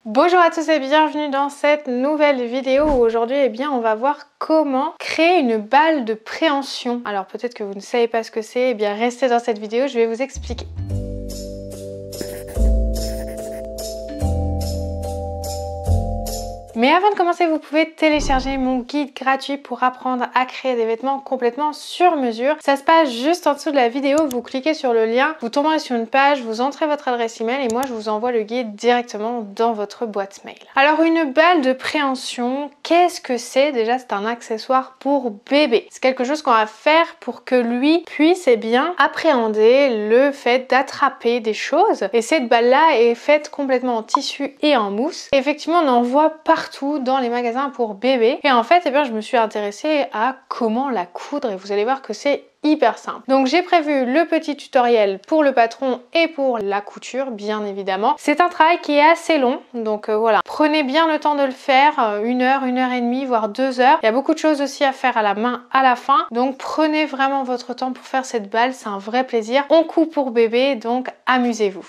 Bonjour à tous et bienvenue dans cette nouvelle vidéo où aujourd'hui on va voir comment créer une balle de préhension. Alors peut-être que vous ne savez pas ce que c'est, restez dans cette vidéo, je vais vous expliquer. Mais avant de commencer, vous pouvez télécharger mon guide gratuit pour apprendre à créer des vêtements complètement sur mesure. Ça se passe juste en dessous de la vidéo, vous cliquez sur le lien, vous tomberez sur une page, vous entrez votre adresse email et moi je vous envoie le guide directement dans votre boîte mail. Alors une balle de préhension, qu'est-ce que c'est? Déjà c'est un accessoire pour bébé. C'est quelque chose qu'on va faire pour que lui puisse appréhender le fait d'attraper des choses. Et cette balle là est faite complètement en tissu et en mousse. Et effectivement on en voit partout dans les magasins pour bébé et en fait je me suis intéressée à comment la coudre et vous allez voir que c'est hyper simple. Donc j'ai prévu le petit tutoriel pour le patron et pour la couture bien évidemment. C'est un travail qui est assez long donc voilà. Prenez bien le temps de le faire, 1 heure, 1 heure et demie, voire 2 heures. Il y a beaucoup de choses aussi à faire à la main à la fin. Donc prenez vraiment votre temps pour faire cette balle, c'est un vrai plaisir. On coud pour bébé donc amusez-vous.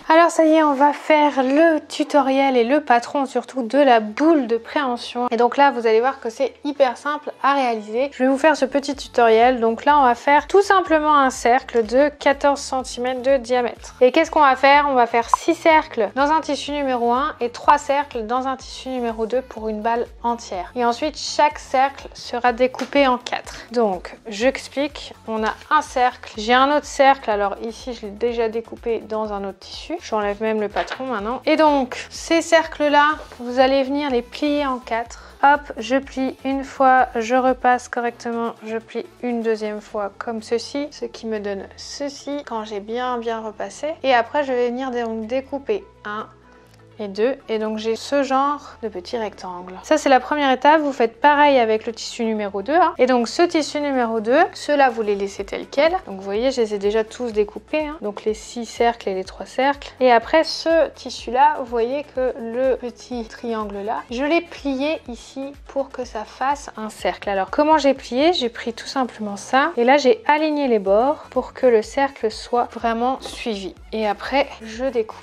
Alors ça y est, on va faire le tutoriel et le patron surtout de la boule de préhension. Et donc là vous allez voir que c'est hyper simple à réaliser. Je vais vous faire ce petit tutoriel. Donc là on va faire tout simplement un cercle de 14 cm de diamètre. Et qu'est-ce qu'on va faire? On va faire 6 cercles dans un tissu numéro 1 et 3 cercles dans un tissu numéro 2 pour une balle entière. Et ensuite chaque cercle sera découpé en 4. Donc j'explique, on a un cercle, j'ai un autre cercle, alors ici je l'ai déjà découpé dans un autre tissu. J'enlève même le patron maintenant. Et donc ces cercles là, vous allez venir les plier en 4. Hop, je plie une fois, je repasse correctement, je plie une deuxième fois comme ceci, ce qui me donne ceci quand j'ai bien repassé. Et après je vais venir donc découper 1 et 2 et donc j'ai ce genre de petits rectangles. Ça c'est la première étape, vous faites pareil avec le tissu numéro 2 et donc ce tissu numéro 2, ceux-là vous les laissez tels quels. Donc vous voyez je les ai déjà tous découpés donc les 6 cercles et les 3 cercles. Et après ce tissu là, vous voyez que le petit triangle là, je l'ai plié ici pour que ça fasse un cercle. Alors comment j'ai plié? J'ai pris tout simplement ça et là j'ai aligné les bords pour que le cercle soit vraiment suivi. Et après je découpe.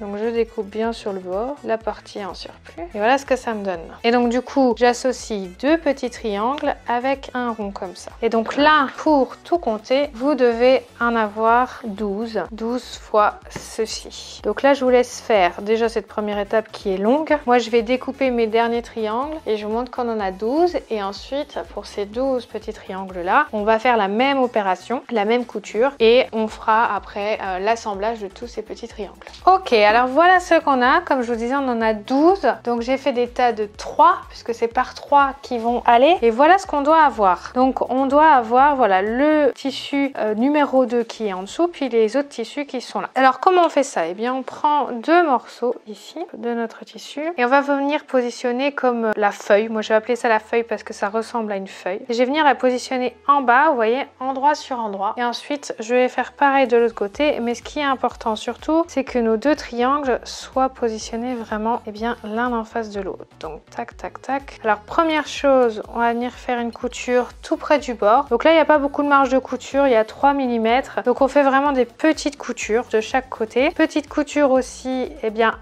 Donc je découpe bien sur le bord, la partie en surplus. Et voilà ce que ça me donne. Et donc du coup, j'associe 2 petits triangles avec un rond comme ça. Et donc là, pour tout compter, vous devez en avoir 12. 12 fois ceci. Donc là, je vous laisse faire déjà cette première étape qui est longue. Moi, je vais découper mes derniers triangles et je vous montre qu'on en a 12. Et ensuite, pour ces 12 petits triangles-là, on va faire la même opération, la même couture. Et on fera après l'assemblage de tous ces petits triangles. Ok. Alors voilà ce qu'on a, comme je vous disais on en a 12, donc j'ai fait des tas de 3 puisque c'est par 3 qui vont aller et voilà ce qu'on doit avoir. Donc on doit avoir voilà le tissu numéro 2 qui est en dessous puis les autres tissus qui sont là. Alors comment on fait ça? Eh bien on prend 2 morceaux ici de notre tissu et on va venir positionner comme la feuille. Moi je vais appeler ça la feuille parce que ça ressemble à une feuille. Et je vais venir la positionner en bas, vous voyez, endroit sur endroit et ensuite je vais faire pareil de l'autre côté, mais ce qui est important surtout c'est que nos deux triangles soient positionnés vraiment l'un en face de l'autre. Donc tac tac tac. Alors première chose, on va venir faire une couture tout près du bord. Donc là il n'y a pas beaucoup de marge de couture, il y a 3 mm. Donc on fait vraiment des petites coutures de chaque côté. Petite couture aussi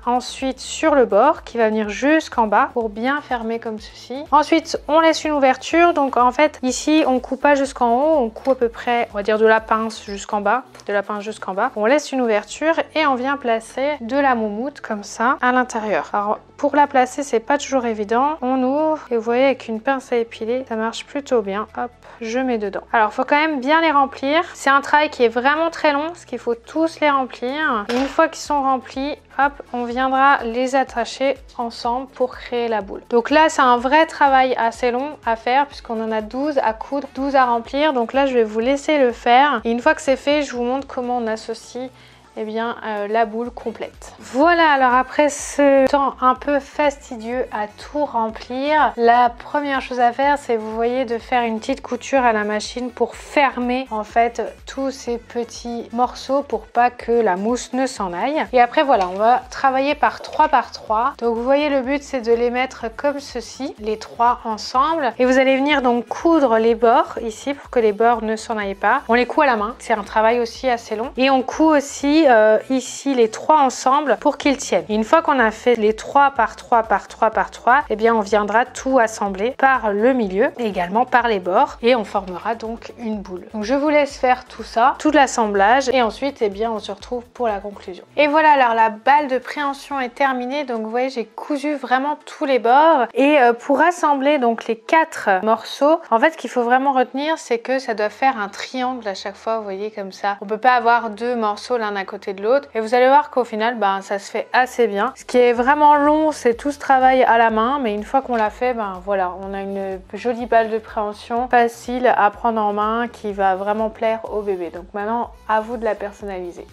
ensuite sur le bord qui va venir jusqu'en bas pour bien fermer comme ceci. Ensuite on laisse une ouverture. Donc en fait ici on coupe pas jusqu'en haut, on coupe à peu près on va dire de la pince jusqu'en bas. De la pince jusqu'en bas. On laisse une ouverture et on vient placer de la moumoute comme ça à l'intérieur. Alors pour la placer c'est pas toujours évident. On ouvre et vous voyez avec une pince à épiler ça marche plutôt bien. Hop, je mets dedans. Alors faut quand même bien les remplir. C'est un travail qui est vraiment très long parce qu'il faut tous les remplir. Et une fois qu'ils sont remplis, hop, on viendra les attacher ensemble pour créer la boule. Donc là c'est un vrai travail assez long à faire puisqu'on en a 12 à coudre, 12 à remplir. Donc là je vais vous laisser le faire et une fois que c'est fait je vous montre comment on associe la boule complète. Voilà, alors après ce temps un peu fastidieux à tout remplir, la première chose à faire c'est vous voyez de faire une petite couture à la machine pour fermer en fait tous ces petits morceaux pour pas que la mousse ne s'en aille. Et après voilà, on va travailler par 3 par 3. Donc vous voyez le but c'est de les mettre comme ceci, les 3 ensemble et vous allez venir donc coudre les bords ici pour que les bords ne s'en aillent pas. On les coud à la main, c'est un travail aussi assez long et on coud aussi puis ici les 3 ensemble pour qu'ils tiennent. Et une fois qu'on a fait les 3 par 3 par 3 par 3, eh bien on viendra tout assembler par le milieu et également par les bords et on formera donc une boule. Donc je vous laisse faire tout ça, tout l'assemblage et ensuite eh bien on se retrouve pour la conclusion. Et voilà, alors la balle de préhension est terminée, donc vous voyez j'ai cousu vraiment tous les bords et pour assembler donc les 4 morceaux, en fait ce qu'il faut vraiment retenir c'est que ça doit faire un triangle à chaque fois, vous voyez comme ça. On peut pas avoir 2 morceaux l'un à côté de l'autre et vous allez voir qu'au final ça se fait assez bien. Ce qui est vraiment long c'est tout ce travail à la main, mais une fois qu'on l'a fait, voilà, on a une jolie balle de préhension facile à prendre en main qui va vraiment plaire au bébé. Donc maintenant à vous de la personnaliser.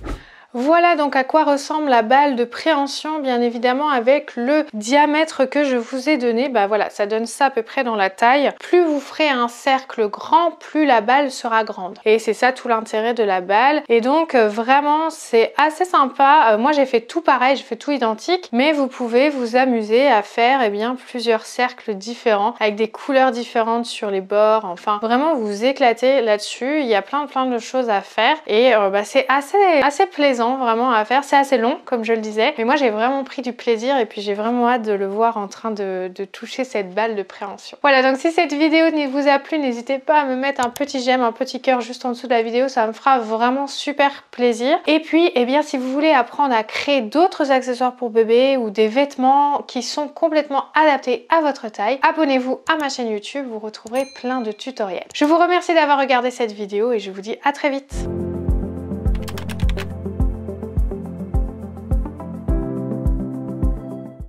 Voilà donc à quoi ressemble la balle de préhension, bien évidemment avec le diamètre que je vous ai donné. Voilà, ça donne ça à peu près dans la taille. Plus vous ferez un cercle grand, plus la balle sera grande. Et c'est ça tout l'intérêt de la balle. Et donc vraiment c'est assez sympa. Moi j'ai fait tout pareil, j'ai fait tout identique, mais vous pouvez vous amuser à faire plusieurs cercles différents avec des couleurs différentes sur les bords. Enfin vraiment vous éclatez là-dessus. Il y a plein de choses à faire et c'est assez plaisant vraiment à faire. C'est assez long comme je le disais, mais moi j'ai vraiment pris du plaisir et puis j'ai vraiment hâte de le voir en train de toucher cette balle de préhension. Voilà, donc si cette vidéo vous a plu, n'hésitez pas à me mettre un petit j'aime, un petit cœur juste en dessous de la vidéo, ça me fera vraiment super plaisir. Et puis si vous voulez apprendre à créer d'autres accessoires pour bébé ou des vêtements qui sont complètement adaptés à votre taille, abonnez-vous à ma chaîne YouTube, vous retrouverez plein de tutoriels. Je vous remercie d'avoir regardé cette vidéo et je vous dis à très vite.